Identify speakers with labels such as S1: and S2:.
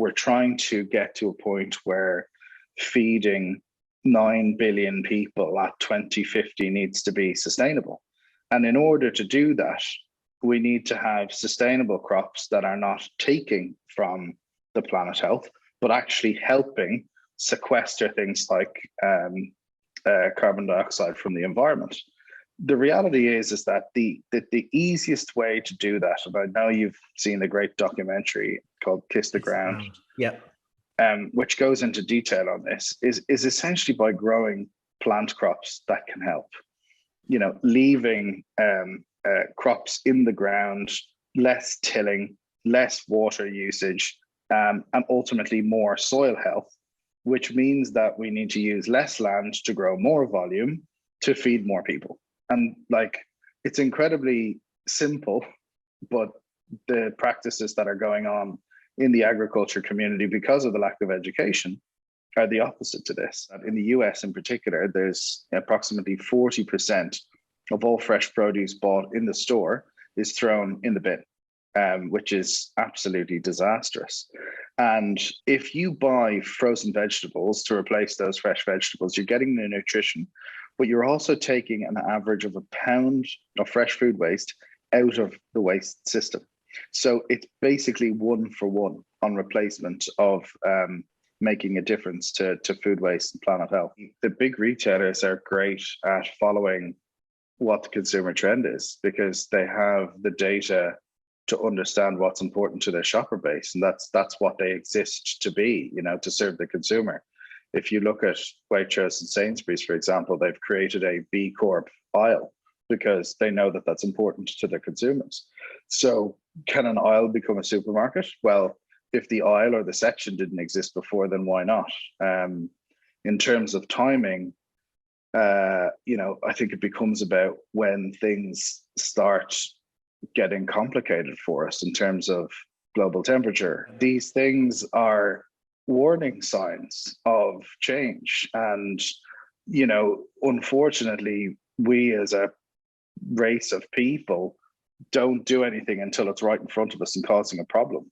S1: we're trying to get to a point where feeding 9 billion people at 2050 needs to be sustainable. And in order to do that, we need to have sustainable crops that are not taking from the planet health, but actually helping sequester things like carbon dioxide from the environment. The reality is that the easiest way to do that, and I know you've seen a great documentary called Kiss the Ground, which goes into detail on this, is essentially by growing plant crops that can help. You know, leaving crops in the ground, less tilling, less water usage, and ultimately more soil health, which means that we need to use less land to grow more volume to feed more people. And like, it's incredibly simple, but the practices that are going on in the agriculture community because of the lack of education are the opposite to this. In the US in particular, there's approximately 40% of all fresh produce bought in the store is thrown in the bin, which is absolutely disastrous. And if you buy frozen vegetables to replace those fresh vegetables, you're getting the nutrition, but you're also taking an average of a pound of fresh food waste out of the waste system. So it's basically 1 for 1 on replacement of making a difference to food waste and planet health. The big retailers are great at following what the consumer trend is because they have the data to understand what's important to their shopper base. And that's what they exist to be, you know, to serve the consumer. If you look at Waitrose and Sainsbury's, for example, they've created a B Corp aisle because they know that that's important to their consumers. So can an aisle become a supermarket? Well, if the aisle or the section didn't exist before, then why not? In terms of timing, you know, I think it becomes about when things start getting complicated for us in terms of global temperature. These things are warning signs of change. And, you know, unfortunately, we as a race of people don't do anything until it's right in front of us and causing a problem.